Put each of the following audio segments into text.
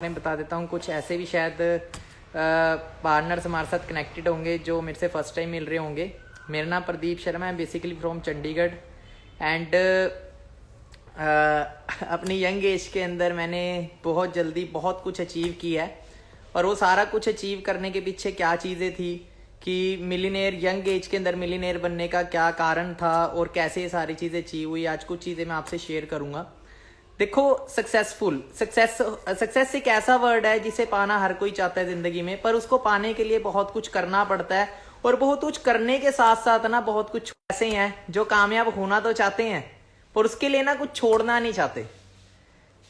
मैं बता देता हूँ कुछ ऐसे भी शायद पार्टनर्स हमारे साथ कनेक्टेड होंगे जो मेरे से फर्स्ट टाइम मिल रहे होंगे। मेरा नाम प्रदीप शर्मा है, बेसिकली फ्रॉम चंडीगढ़ एंड अपनी यंग एज के अंदर मैंने बहुत जल्दी बहुत कुछ अचीव किया है। और वो सारा कुछ अचीव करने के पीछे क्या चीज़ें थी कि मिलीनियर यंग एज के अंदर मिलीनियर बनने का क्या कारण था और कैसे ये सारी चीज़ें अचीव हुई, आज कुछ चीज़ें मैं आपसे शेयर करूँगा। देखो, सक्सेस एक ऐसा वर्ड है जिसे पाना हर कोई चाहता है ज़िंदगी में, पर उसको पाने के लिए बहुत कुछ करना पड़ता है। और बहुत कुछ करने के साथ साथ ना बहुत कुछ ऐसे हैं जो कामयाब होना तो चाहते हैं पर उसके लिए ना कुछ छोड़ना नहीं चाहते।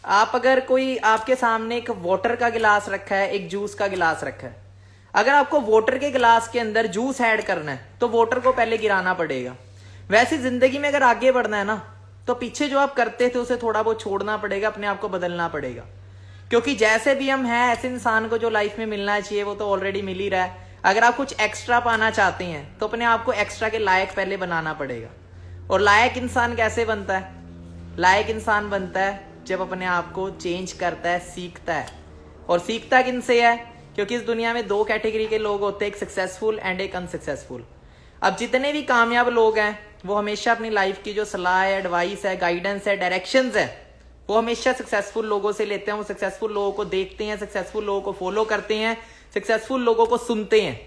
आप अगर कोई आपके सामने एक वाटर का गिलास रखा है, एक जूस का गिलास रखा है, अगर आपको वाटर के गिलास के अंदर जूस ऐड करना है तो वाटर को पहले गिराना पड़ेगा। वैसे जिंदगी में अगर आगे बढ़ना है ना तो पीछे जो आप करते थे उसे थोड़ा बहुत छोड़ना पड़ेगा, अपने आप को बदलना पड़ेगा। क्योंकि जैसे भी हम हैं ऐसे इंसान को जो लाइफ में मिलना चाहिए वो तो ऑलरेडी मिल ही रहा है। अगर आप कुछ एक्स्ट्रा पाना चाहते हैं तो अपने आप को एक्स्ट्रा के लायक पहले बनाना पड़ेगा। और लायक इंसान कैसे बनता है? लायक इंसान बनता है जब अपने आप को चेंज करता है, सीखता है। और सीखता किनसे है? क्योंकि इस दुनिया में दो कैटेगरी के लोग होते हैं, एक सक्सेसफुल एंड एक अनसक्सेसफुल। अब जितने भी कामयाब लोग हैं वो हमेशा अपनी लाइफ की जो सलाह है, एडवाइस है, गाइडेंस है, डायरेक्शंस है, वो हमेशा सक्सेसफुल लोगों से लेते हैं। वो सक्सेसफुल लोगों को देखते हैं, सक्सेसफुल लोगों को फॉलो करते हैं, सक्सेसफुल लोगों को सुनते हैं।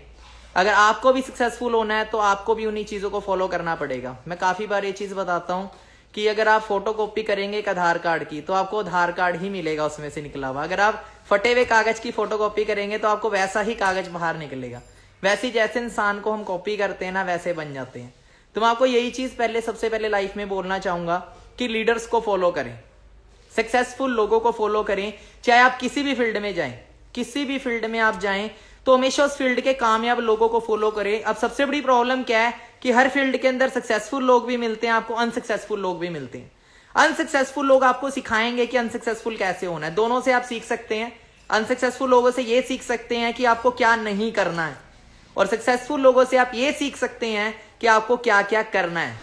अगर आपको भी सक्सेसफुल होना है तो आपको भी उन्हीं चीजों को फॉलो करना पड़ेगा। मैं काफी बार ये चीज बताता हूं कि अगर आप फोटो कॉपी करेंगे एक आधार कार्ड की तो आपको आधार कार्ड ही मिलेगा उसमें से निकला हुआ। अगर आप फटे हुए कागज की फोटो कॉपी करेंगे तो आपको वैसा ही कागज बाहर निकलेगा। वैसे ही जैसे इंसान को हम कॉपी करते हैं ना वैसे बन जाते हैं। तो मैं आपको यही चीज सबसे पहले लाइफ में बोलना चाहूंगा कि लीडर्स को फॉलो करें, सक्सेसफुल लोगों को फॉलो करें। चाहे आप किसी भी फील्ड में जाएं, किसी भी फील्ड में आप जाएं तो हमेशा उस फील्ड के कामयाब लोगों को फॉलो करें। अब सबसे बड़ी प्रॉब्लम क्या है कि हर फील्ड के अंदर सक्सेसफुल लोग भी मिलते हैं, आपको अनसक्सेसफुल लोग भी मिलते हैं। अनसक्सेसफुल लोग आपको सिखाएंगे कि अनसक्सेसफुल कैसे होना है। दोनों से आप सीख सकते हैं। अनसक्सेसफुल लोगों से ये सीख सकते हैं कि आपको क्या नहीं करना है, और सक्सेसफुल लोगों से आप ये सीख सकते हैं कि आपको क्या क्या करना है।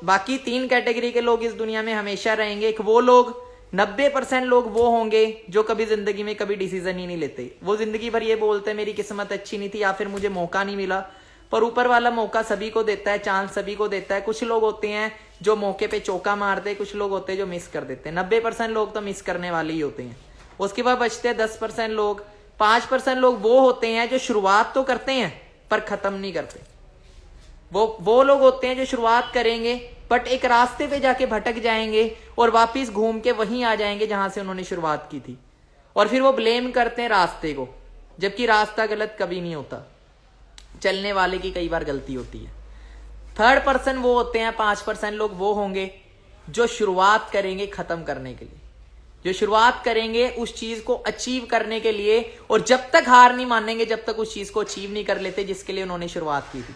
बाकी तीन कैटेगरी के लोग इस दुनिया में हमेशा रहेंगे। एक वो लोग, 90% लोग वो होंगे जो कभी जिंदगी में कभी डिसीजन ही नहीं लेते। वो जिंदगी भर ये बोलते हैं मेरी किस्मत अच्छी नहीं थी या फिर मुझे मौका नहीं मिला। पर ऊपर वाला मौका सभी को देता है, चांस सभी को देता है। कुछ लोग होते हैं जो मौके पे चौका मारते हैं, कुछ लोग होते हैं जो मिस कर देते हैं। 90% लोग तो मिस करने वाले ही होते हैं। उसके बाद बचते हैं 10% लोग। 5% लोग वो होते हैं जो शुरुआत तो करते हैं पर खत्म नहीं करते। वो लोग होते हैं जो शुरुआत करेंगे बट एक रास्ते पे जाके भटक जाएंगे और वापस घूम के वहीं आ जाएंगे जहां से उन्होंने शुरुआत की थी। और फिर वो ब्लेम करते हैं रास्ते को, जबकि रास्ता गलत कभी नहीं होता, चलने वाले की कई बार गलती होती है। 3rd वो होते हैं, 5% लोग वो होंगे जो शुरुआत करेंगे खत्म करने के लिए, जो शुरुआत करेंगे उस चीज को अचीव करने के लिए, और जब तक हार नहीं मानेंगे जब तक उस चीज को अचीव नहीं कर लेते जिसके लिए उन्होंने शुरुआत की थी।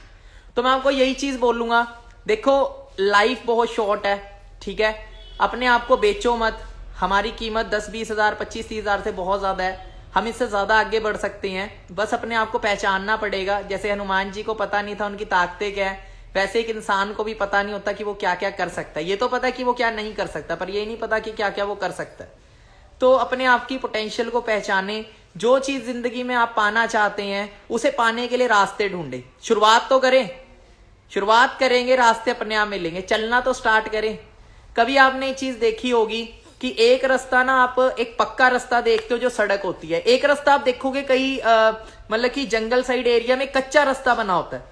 तो मैं आपको यही चीज बोलूंगा, देखो लाइफ बहुत शॉर्ट है, ठीक है? अपने आप को बेचो मत। हमारी कीमत 10-20 हजार 25-30 हजार से बहुत ज्यादा है। हम इससे ज्यादा आगे बढ़ सकते हैं, बस अपने आप को पहचानना पड़ेगा। जैसे हनुमान जी को पता नहीं था उनकी ताकतें क्या है, वैसे एक इंसान को भी पता नहीं होता कि वो क्या क्या कर सकता है। ये तो पता है कि वो क्या नहीं कर सकता, पर ये नहीं पता कि क्या क्या वो कर सकता है। तो अपने आप की पोटेंशियल को पहचाने। जो चीज जिंदगी में आप पाना चाहते हैं उसे पाने के लिए रास्ते ढूंढे। शुरुआत तो करें, शुरुआत करेंगे रास्ते अपने आप मिलेंगे। चलना तो स्टार्ट करें। कभी आपने ये चीज देखी होगी कि एक रास्ता ना, आप एक पक्का रास्ता देखते हो जो सड़क होती है, एक रास्ता आप देखोगे कई मतलब कि जंगल साइड एरिया में कच्चा रास्ता बना होता है।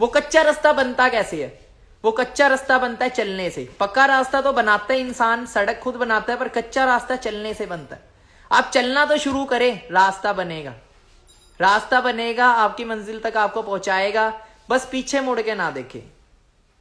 वो कच्चा रास्ता बनता कैसे है? वो कच्चा रास्ता बनता है चलने से। पक्का रास्ता तो बनाता है इंसान, सड़क खुद बनाता है, पर कच्चा रास्ता चलने से बनता है। आप चलना तो शुरू करें, रास्ता बनेगा। रास्ता बनेगा, आपकी मंजिल तक आपको पहुंचाएगा। बस पीछे मुड़ के ना देखे,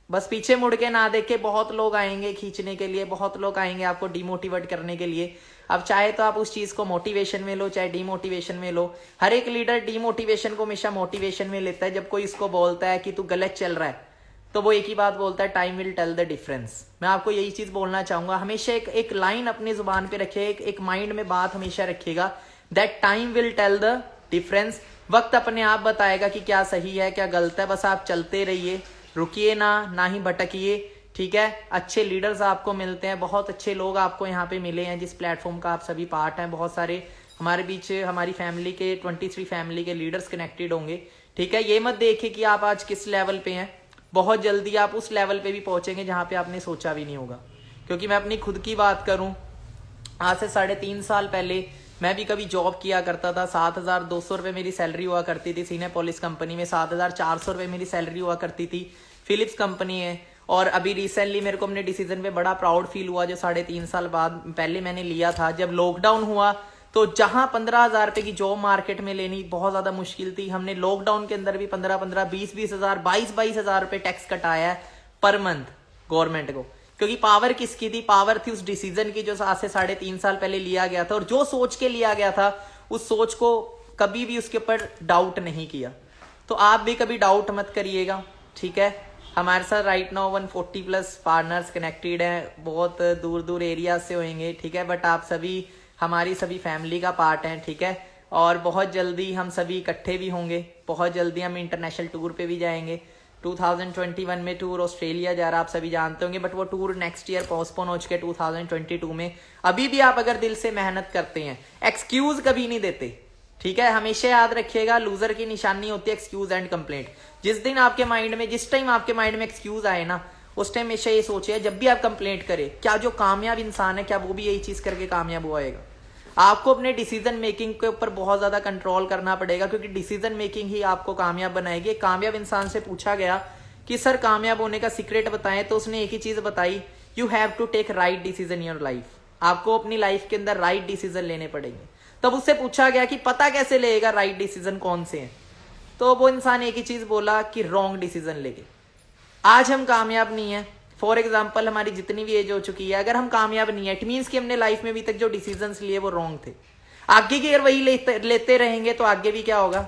बस पीछे मुड़ के ना देखे। बहुत लोग आएंगे खींचने के लिए, बहुत लोग आएंगे आपको डिमोटिवेट करने के लिए। अब चाहे तो आप उस चीज को मोटिवेशन में लो, चाहे डिमोटिवेशन में लो। हर एक लीडर डिमोटिवेशन को हमेशा मोटिवेशन में लेता है। जब कोई इसको बोलता है कि तू गलत चल रहा है तो वो एक ही बात बोलता है, time will tell the difference. मैं आपको यही चीज बोलना चाहूंगा, हमेशा एक लाइन अपनी जुबान पे रखे, एक माइंड में बात हमेशा रखिएगा, that time will tell the difference. वक्त अपने आप बताएगा कि क्या सही है क्या गलत है। बस आप चलते रहिए, रुकिए ना ही भटकिए। ठीक है, अच्छे लीडर्स आपको मिलते हैं, बहुत अच्छे लोग आपको यहाँ पे मिले हैं जिस प्लेटफॉर्म का आप सभी पार्ट हैं। बहुत सारे हमारे बीच हमारी फैमिली के 23 फैमिली के लीडर्स कनेक्टेड होंगे। ठीक है, ये मत देखिए कि आप आज किस लेवल पे हैं, बहुत जल्दी आप उस लेवल पे भी पहुंचेंगे जहाँ पे आपने सोचा भी नहीं होगा। क्योंकि मैं अपनी खुद की बात करूँ, आज से 3.5 साल पहले मैं भी कभी जॉब किया करता था। 7,200 रुपये मेरी सैलरी हुआ करती थी सिनेपोलिस कंपनी में, 7,400 रुपये मेरी सैलरी हुआ करती थी फिलिप्स कंपनी है। और अभी रिसेंटली मेरे को अपने डिसीजन पे बड़ा प्राउड फील हुआ जो 3.5 साल बाद पहले मैंने लिया था। जब लॉकडाउन हुआ तो जहां 15,000 रुपए की जॉब मार्केट में लेनी बहुत ज्यादा मुश्किल थी, हमने लॉकडाउन के अंदर भी 15-15, 20-20 हजार, 22-22 हजार रुपए टैक्स कटाया है पर मंथ गवर्नमेंट को। क्योंकि पावर किसकी थी? पावर थी उस डिसीजन की जो आज से 3.5 साल पहले लिया गया था। और जो सोच के लिया गया था उस सोच को कभी भी उसके ऊपर डाउट नहीं किया। तो आप भी कभी डाउट मत करिएगा। ठीक है, हमारे साथ राइट नाउ 140+ पार्टनर्स कनेक्टेड हैं, बहुत दूर दूर एरिया से होंगे। ठीक है, बट आप सभी हमारी सभी फैमिली का पार्ट हैं। ठीक है, और बहुत जल्दी हम सभी इकट्ठे भी होंगे, बहुत जल्दी हम इंटरनेशनल टूर पे भी जाएंगे। 2021 में टूर ऑस्ट्रेलिया जा रहा, आप सभी जानते होंगे, बट वो टूर नेक्स्ट ईयर पोस्टपोन हो चुके 2022 में। अभी भी आप अगर दिल से मेहनत करते हैं, एक्सक्यूज कभी नहीं देते। ठीक है, हमेशा याद रखिएगा, लूजर की निशानी होती है एक्सक्यूज एंड कंप्लेंट। जिस दिन आपके माइंड में, जिस टाइम आपके माइंड में एक्सक्यूज आए ना, उस टाइम हमेशा ये सोचिए जब भी आप कंप्लेंट करें, क्या जो कामयाब इंसान है क्या वो भी यही चीज करके कामयाब हुआएगा? आपको अपने डिसीजन मेकिंग के ऊपर बहुत ज्यादा कंट्रोल करना पड़ेगा, क्योंकि डिसीजन मेकिंग ही आपको कामयाब बनाएगी। कामयाब इंसान से पूछा गया कि सर कामयाब होने का सीक्रेट बताएं, तो उसने एक ही चीज बताई, you have to take right decision in your life. आपको अपनी लाइफ के अंदर राइट डिसीजन लेने पड़ेंगे। तब उससे पूछा गया कि पता कैसे लेगा राइट डिसीजन कौन से हैं, तो वो इंसान एक ही चीज बोला कि रॉन्ग डिसीजन लेके। आज हम कामयाब नहीं है, फॉर एग्जाम्पल हमारी जितनी भी एज हो चुकी है, अगर हम कामयाब नहीं है, इट मीन्स कि हमने लाइफ में अभी तक जो डिसीजंस लिए वो रॉन्ग थे। आगे की अगर वही लेते रहेंगे तो आगे भी क्या होगा?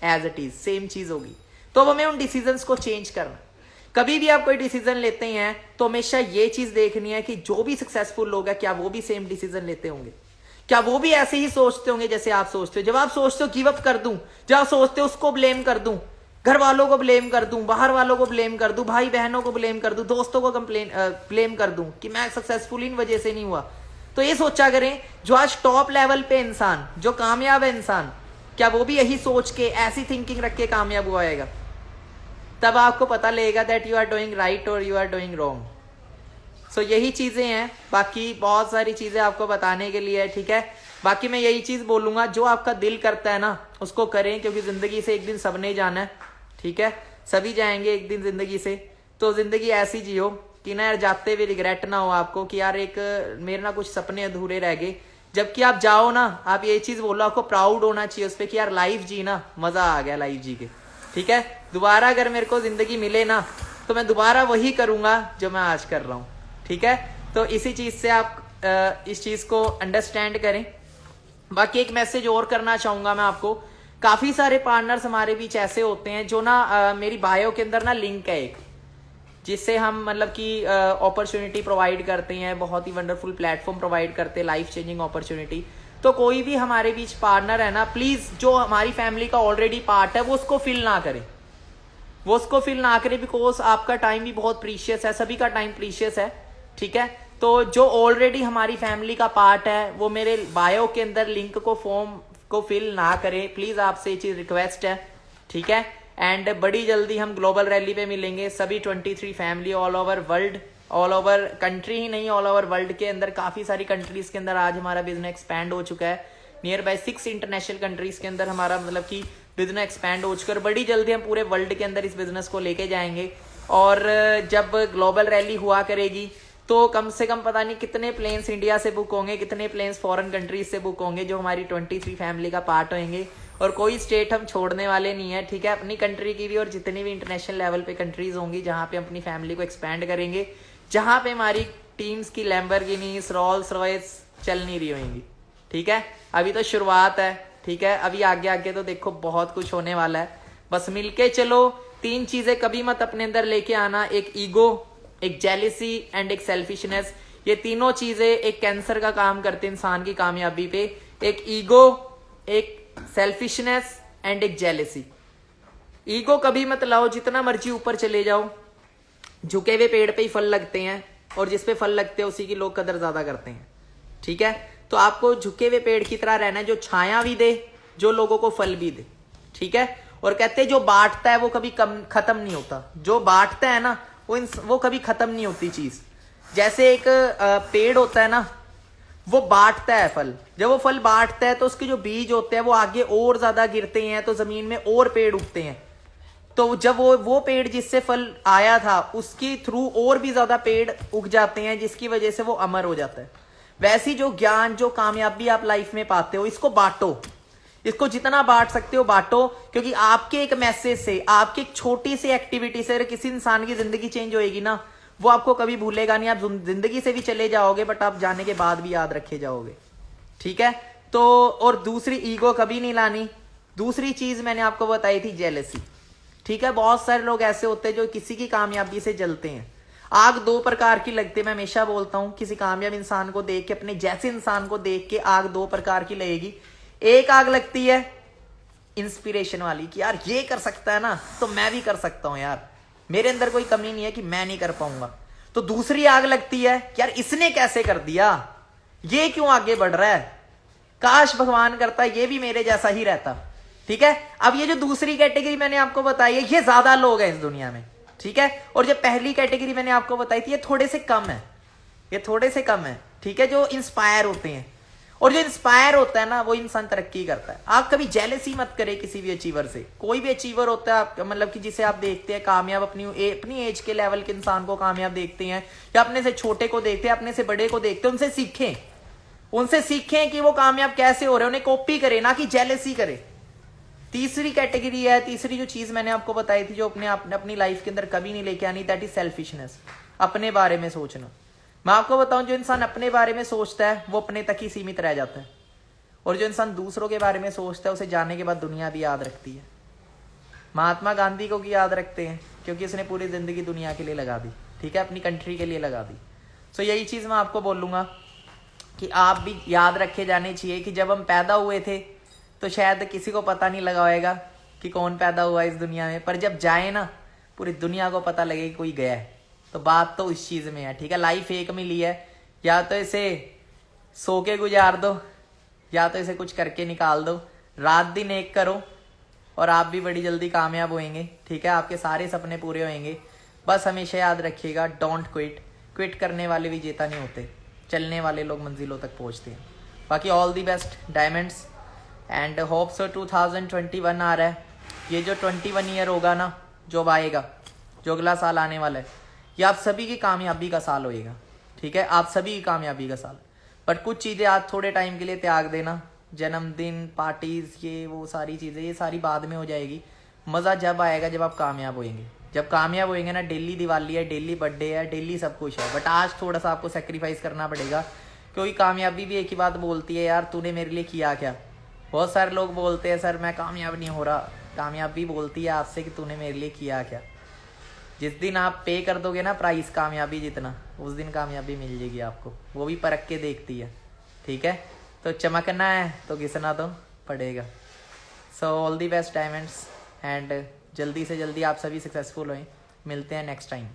एज इट इज सेम चीज होगी। तो अब हमें उन डिसीजंस को चेंज करना। कभी भी आप कोई डिसीजन लेते हैं तो हमेशा ये चीज देखनी है कि जो भी सक्सेसफुल लोग हैं क्या वो भी सेम डिसीजन लेते होंगे, क्या वो भी ऐसे ही सोचते होंगे जैसे आप सोचते हो। जब आप सोचते हो गिव अप कर दूं, जब आप सोचते हो उसको ब्लेम कर दूं, घर वालों को ब्लेम कर दूं, बाहर वालों को ब्लेम कर दूं, भाई बहनों को ब्लेम कर दूं, दोस्तों को ब्लेम कर दूं कि मैं सक्सेसफुल इन वजह से नहीं हुआ, तो ये सोचा करें जो आज टॉप लेवल पे इंसान, जो कामयाब है इंसान, क्या वो भी यही सोच के ऐसी थिंकिंग रख के कामयाब हुआ आएगा? तब आपको पता लगेगा that you are doing right और you are doing wrong. So यही चीजें हैं, बाकी बहुत सारी चीजें आपको बताने के लिए है। ठीक है, बाकी मैं यही चीज बोलूंगा, जो आपका दिल करता है ना उसको करें, क्योंकि जिंदगी से एक दिन सबने जाना है। ठीक है, सभी जाएंगे एक दिन जिंदगी से, तो जिंदगी ऐसी जियो कि ना यार जाते हुए रिग्रेट ना हो आपको कि यार एक मेरे ना कुछ सपने अधूरे रह गए। जबकि आप जाओ ना, आप ये चीज बोलो, आपको प्राउड होना चाहिए उस पर कि यार लाइफ जी ना, मजा आ गया लाइफ जी के। ठीक है, दोबारा अगर मेरे को जिंदगी मिले ना तो मैं दोबारा वही करूंगा जो मैं आज कर रहा हूं। ठीक है, तो इसी चीज से आप इस चीज को अंडरस्टैंड करें। बाकी एक मैसेज और करना चाहूंगा मैं आपको, काफी सारे पार्टनर्स हमारे बीच ऐसे होते हैं जो ना मेरी बायो के अंदर ना लिंक है एक, जिससे हम मतलब कि अपॉर्चुनिटी प्रोवाइड करते हैं, बहुत ही वंडरफुल प्लेटफॉर्म प्रोवाइड करते हैं, लाइफ चेंजिंग अपॉर्चुनिटी। तो कोई भी हमारे बीच पार्टनर है ना, प्लीज जो हमारी फैमिली का ऑलरेडी पार्ट है वो उसको फिल ना करे, वो उसको फिल ना करे, बिकॉज आपका टाइम भी बहुत प्रीशियस है, सभी का टाइम प्रीशियस है। ठीक है, तो जो ऑलरेडी हमारी फैमिली का पार्ट है वो मेरे बायो के अंदर लिंक को फॉर्म को फिल ना करें, प्लीज आपसे ये चीज रिक्वेस्ट है। ठीक है, एंड बड़ी जल्दी हम ग्लोबल रैली पे मिलेंगे, सभी 23 family all over world, all over country ही नहीं, ऑल ओवर वर्ल्ड के अंदर काफी सारी कंट्रीज के अंदर आज हमारा बिजनेस एक्सपैंड हो चुका है। नियर बाय 6 इंटरनेशनल कंट्रीज के अंदर हमारा मतलब कि बिजनेस एक्सपैंड हो चुका है। बड़ी जल्दी हम पूरे वर्ल्ड के अंदर इस बिजनेस को लेके जाएंगे। और जब ग्लोबल रैली हुआ करेगी तो कम से कम पता नहीं कितने प्लेन्स इंडिया से बुक होंगे, कितने प्लेन्स फॉरेन कंट्रीज से बुक होंगे जो हमारी 23 फैमिली का पार्ट होंगे। और कोई स्टेट हम छोड़ने वाले नहीं है। ठीक है, अपनी कंट्री की भी और जितनी भी इंटरनेशनल लेवल पे कंट्रीज होंगी जहां पे अपनी फैमिली को एक्सपैंड करेंगे, जहां पे हमारी टीम्स की लैम्बोर्गिनीज, रोल्स रॉयस चल नहीं रही होंगी। ठीक है, अभी तो शुरुआत है। ठीक है, अभी आगे आगे तो देखो बहुत कुछ होने वाला है। बस मिलके चलो, 3 चीजें कभी मत अपने अंदर लेके आना, एक ईगो, एक जेलिसी एंड एक सेल्फिशनेस। ये तीनों चीजें एक कैंसर का काम करते हैं इंसान की कामयाबी पे। एक ईगो, एक सेल्फिशनेस एंड एक जेलिसी। ईगो कभी मत लाओ, जितना मर्जी ऊपर चले जाओ, झुके हुए पेड़ पे ही फल लगते हैं, और जिस पे फल लगते हैं उसी की लोग कदर ज्यादा करते हैं। ठीक है, तो आपको झुके हुए पेड़ की तरह रहना है, जो छाया भी दे, जो लोगों को फल भी दे। ठीक है, और कहते हैं जो बांटता है वो कभी खत्म नहीं होता। जो बांटता है ना वो कभी खत्म नहीं होती चीज। जैसे एक पेड़ होता है ना, वो बांटता है फल। जब वो फल बांटता है तो उसके जो बीज होते हैं वो आगे और ज्यादा गिरते हैं, तो जमीन में और पेड़ उगते हैं। तो जब वो पेड़ जिससे फल आया था उसकी थ्रू और भी ज्यादा पेड़ उग जाते हैं, जिसकी वजह से वो अमर हो जाता है। वैसी जो ज्ञान, जो कामयाबी आप लाइफ में पाते हो, इसको बांटो। इसको जितना बांट सकते हो बांटो, क्योंकि आपके एक मैसेज से, आपकी एक छोटी सी एक्टिविटी से किसी इंसान की जिंदगी चेंज होएगी ना, वो आपको कभी भूलेगा नहीं। आप जिंदगी से भी चले जाओगे बट आप जाने के बाद भी याद रखे जाओगे। ठीक है, तो और दूसरी, ईगो कभी नहीं लानी। दूसरी चीज मैंने आपको बताई थी, जेलसी। ठीक है, बहुत सारे लोग ऐसे होते हैं जो किसी की कामयाबी से जलते हैं। आग दो प्रकार की लगती है, मैं हमेशा बोलता हूं। किसी कामयाब इंसान को देख के, अपने जैसे इंसान को देख के आग दो प्रकार की लगेगी। एक आग लगती है इंस्पिरेशन वाली, कि यार ये कर सकता है ना तो मैं भी कर सकता हूं, यार मेरे अंदर कोई कमी नहीं है कि मैं नहीं कर पाऊंगा। तो दूसरी आग लगती है कि यार इसने कैसे कर दिया, ये क्यों आगे बढ़ रहा है, काश भगवान करता ये भी मेरे जैसा ही रहता। ठीक है, अब ये जो दूसरी कैटेगरी मैंने आपको बताई है, ये ज्यादा लोग हैं इस दुनिया में। ठीक है, और जो पहली कैटेगरी मैंने आपको बताई थी, ये थोड़े से कम है, ये थोड़े से कम है। ठीक है, जो इंस्पायर होते हैं, और जो इंस्पायर होता है ना वो इंसान तरक्की करता है। आप कभी जेलसी मत करें किसी भी अचीवर से। कोई भी अचीवर होता है आप, मतलब कि जिसे आप देखते हैं कामयाब, अपनी एज के लेवल के इंसान को कामयाब देखते हैं, या अपने से छोटे को देखते हैं, अपने से बड़े को देखते हैं, उनसे सीखें। उनसे सीखें कि वो कामयाब कैसे हो रहे हैं, उन्हें कॉपी करें, ना कि जेलसी करें। तीसरी कैटेगरी है, तीसरी जो चीज मैंने आपको बताई थी, जो अपनी लाइफ के अंदर कभी नहीं लेके आनी, दैट इज सेल्फिशनेस। अपने बारे में सोचना। मैं आपको बताऊं, जो इंसान अपने बारे में सोचता है वो अपने तक ही सीमित रह जाता है, और जो इंसान दूसरों के बारे में सोचता है उसे जाने के बाद दुनिया भी याद रखती है। महात्मा गांधी को भी याद रखते हैं क्योंकि उसने पूरी जिंदगी दुनिया के लिए लगा दी। ठीक है, अपनी कंट्री के लिए लगा दी। सो यही चीज मैं आपको बोलूंगा कि आप भी याद रखे जाने चाहिए कि जब हम पैदा हुए थे तो शायद किसी को पता नहीं लगा होगा कि कौन पैदा हुआ इस दुनिया में, पर जब जाए ना पूरी दुनिया को पता लगे कि कोई गया है। तो बात तो इस चीज में है। ठीक है, लाइफ एक मिली है, या तो इसे सो के गुजार दो या तो इसे कुछ करके निकाल दो। रात दिन एक करो और आप भी बड़ी जल्दी कामयाब होएंगे। ठीक है, आपके सारे सपने पूरे होएंगे। बस हमेशा याद रखिएगा, डोंट क्विट। क्विट करने वाले विजेता नहीं होते, चलने वाले लोग मंजिलों तक पहुंचते हैं। बाकी all the best diamonds, and hope so 2021 आ रहा है। ये जो 21 ईयर होगा ना, जो अब आएगा, जो अगला साल आने वाला है, ये आप सभी की कामयाबी का साल होएगा। ठीक है, आप सभी की कामयाबी का साल। बट कुछ चीज़ें आज थोड़े टाइम के लिए त्याग देना, जन्मदिन, पार्टीज, ये वो सारी चीज़ें, ये सारी बाद में हो जाएगी। मज़ा जब आएगा जब आप कामयाब होएंगे। जब कामयाब होएंगे ना, डेली दिवाली है, डेली बर्थडे है, डेली सब कुछ है, बट आज थोड़ा सा आपको सेक्रीफाइस करना पड़ेगा, क्योंकि कामयाबी भी एक ही बात बोलती है, यार तूने मेरे लिए किया क्या। बहुत सारे लोग बोलते हैं सर मैं कामयाब नहीं हो रहा, कामयाबी बोलती है आपसे कि तूने मेरे लिए किया क्या। जिस दिन आप पे कर दोगे ना प्राइस कामयाबी जितना, उस दिन कामयाबी मिल जाएगी आपको। वो भी परख के देखती है। ठीक है, तो चमकना है तो घिसना तो पड़ेगा। So all the best diamonds, and जल्दी से जल्दी आप सभी सक्सेसफुल हों। मिलते हैं नेक्स्ट टाइम।